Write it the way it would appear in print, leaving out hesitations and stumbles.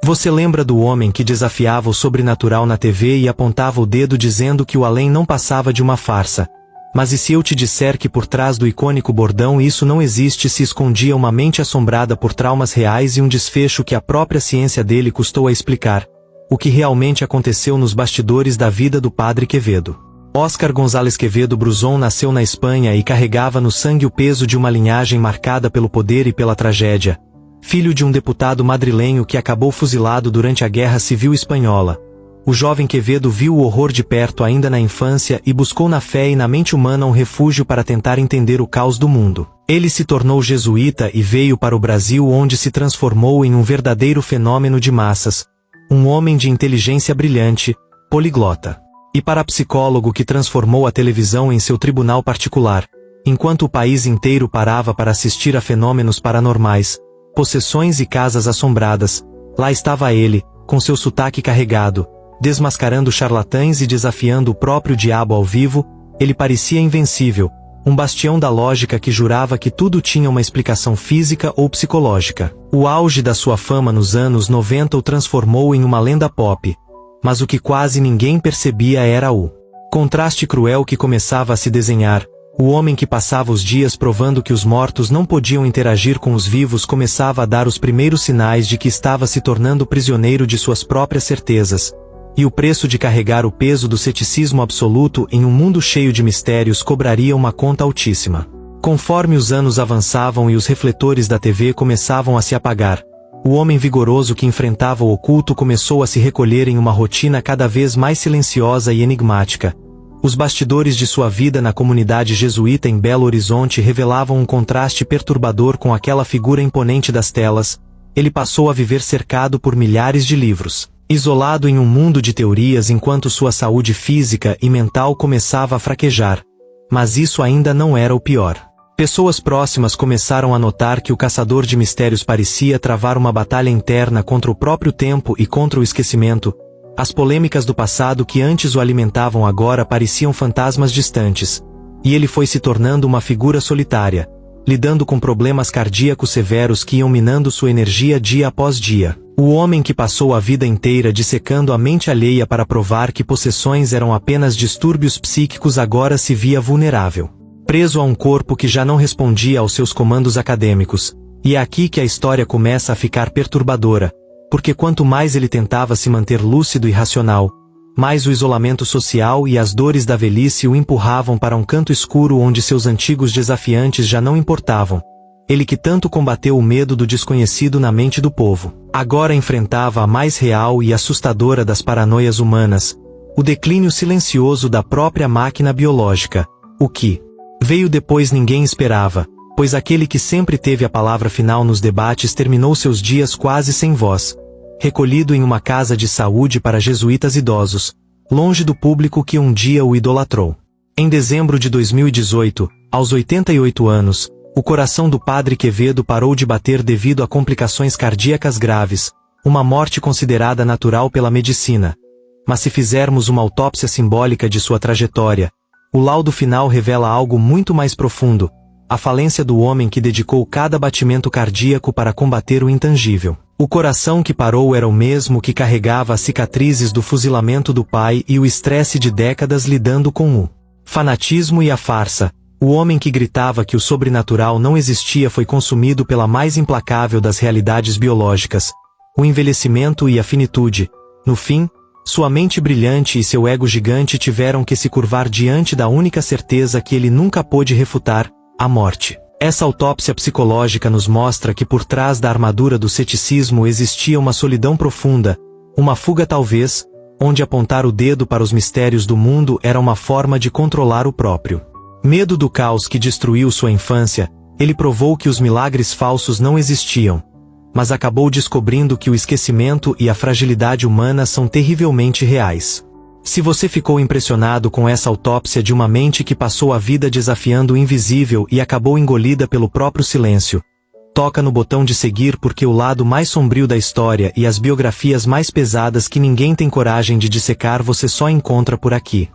Você lembra do homem que desafiava o sobrenatural na TV e apontava o dedo dizendo que o além não passava de uma farsa? Mas e se eu te disser que por trás do icônico bordão isso não existe, se escondia uma mente assombrada por traumas reais e um desfecho que a própria ciência dele custou a explicar? O que realmente aconteceu nos bastidores da vida do Padre Quevedo. Óscar González Quevedo Bruzón nasceu na Espanha e carregava no sangue o peso de uma linhagem marcada pelo poder e pela tragédia. Filho de um deputado madrilenho que acabou fuzilado durante a Guerra Civil Espanhola. O jovem Quevedo viu o horror de perto ainda na infância e buscou na fé e na mente humana um refúgio para tentar entender o caos do mundo. Ele se tornou jesuíta e veio para o Brasil, onde se transformou em um verdadeiro fenômeno de massas. Um homem de inteligência brilhante, poliglota. E parapsicólogo que transformou a televisão em seu tribunal particular, enquanto o país inteiro parava para assistir a fenômenos paranormais, possessões e casas assombradas. Lá estava ele, com seu sotaque carregado, desmascarando charlatães e desafiando o próprio diabo ao vivo. Ele parecia invencível, um bastião da lógica que jurava que tudo tinha uma explicação física ou psicológica. O auge da sua fama nos anos 90 o transformou em uma lenda pop. Mas o que quase ninguém percebia era o contraste cruel que começava a se desenhar. O homem que passava os dias provando que os mortos não podiam interagir com os vivos começava a dar os primeiros sinais de que estava se tornando prisioneiro de suas próprias certezas. E o preço de carregar o peso do ceticismo absoluto em um mundo cheio de mistérios cobraria uma conta altíssima. Conforme os anos avançavam e os refletores da TV começavam a se apagar, o homem vigoroso que enfrentava o oculto começou a se recolher em uma rotina cada vez mais silenciosa e enigmática. Os bastidores de sua vida na comunidade jesuíta em Belo Horizonte revelavam um contraste perturbador com aquela figura imponente das telas. Ele passou a viver cercado por milhares de livros, isolado em um mundo de teorias enquanto sua saúde física e mental começava a fraquejar. Mas isso ainda não era o pior. Pessoas próximas começaram a notar que o caçador de mistérios parecia travar uma batalha interna contra o próprio tempo e contra o esquecimento. As polêmicas do passado que antes o alimentavam agora pareciam fantasmas distantes. E ele foi se tornando uma figura solitária, lidando com problemas cardíacos severos que iam minando sua energia dia após dia. O homem que passou a vida inteira dissecando a mente alheia para provar que possessões eram apenas distúrbios psíquicos agora se via vulnerável, preso a um corpo que já não respondia aos seus comandos acadêmicos. E é aqui que a história começa a ficar perturbadora, porque quanto mais ele tentava se manter lúcido e racional, mais o isolamento social e as dores da velhice o empurravam para um canto escuro onde seus antigos desafiantes já não importavam. Ele que tanto combateu o medo do desconhecido na mente do povo, agora enfrentava a mais real e assustadora das paranoias humanas, o declínio silencioso da própria máquina biológica. O que veio depois ninguém esperava, pois aquele que sempre teve a palavra final nos debates terminou seus dias quase sem voz, recolhido em uma casa de saúde para jesuítas idosos, longe do público que um dia o idolatrou. Em dezembro de 2018, aos 88 anos, o coração do Padre Quevedo parou de bater devido a complicações cardíacas graves, uma morte considerada natural pela medicina. Mas se fizermos uma autópsia simbólica de sua trajetória, o laudo final revela algo muito mais profundo: a falência do homem que dedicou cada batimento cardíaco para combater o intangível. O coração que parou era o mesmo que carregava as cicatrizes do fuzilamento do pai e o estresse de décadas lidando com o fanatismo e a farsa. O homem que gritava que o sobrenatural não existia foi consumido pela mais implacável das realidades biológicas, o envelhecimento e a finitude. No fim, sua mente brilhante e seu ego gigante tiveram que se curvar diante da única certeza que ele nunca pôde refutar: a morte. Essa autópsia psicológica nos mostra que por trás da armadura do ceticismo existia uma solidão profunda, uma fuga talvez, onde apontar o dedo para os mistérios do mundo era uma forma de controlar o próprio medo do caos que destruiu sua infância. Ele provou que os milagres falsos não existiam, mas acabou descobrindo que o esquecimento e a fragilidade humana são terrivelmente reais. Se você ficou impressionado com essa autópsia de uma mente que passou a vida desafiando o invisível e acabou engolida pelo próprio silêncio, toca no botão de seguir, porque o lado mais sombrio da história e as biografias mais pesadas que ninguém tem coragem de dissecar você só encontra por aqui.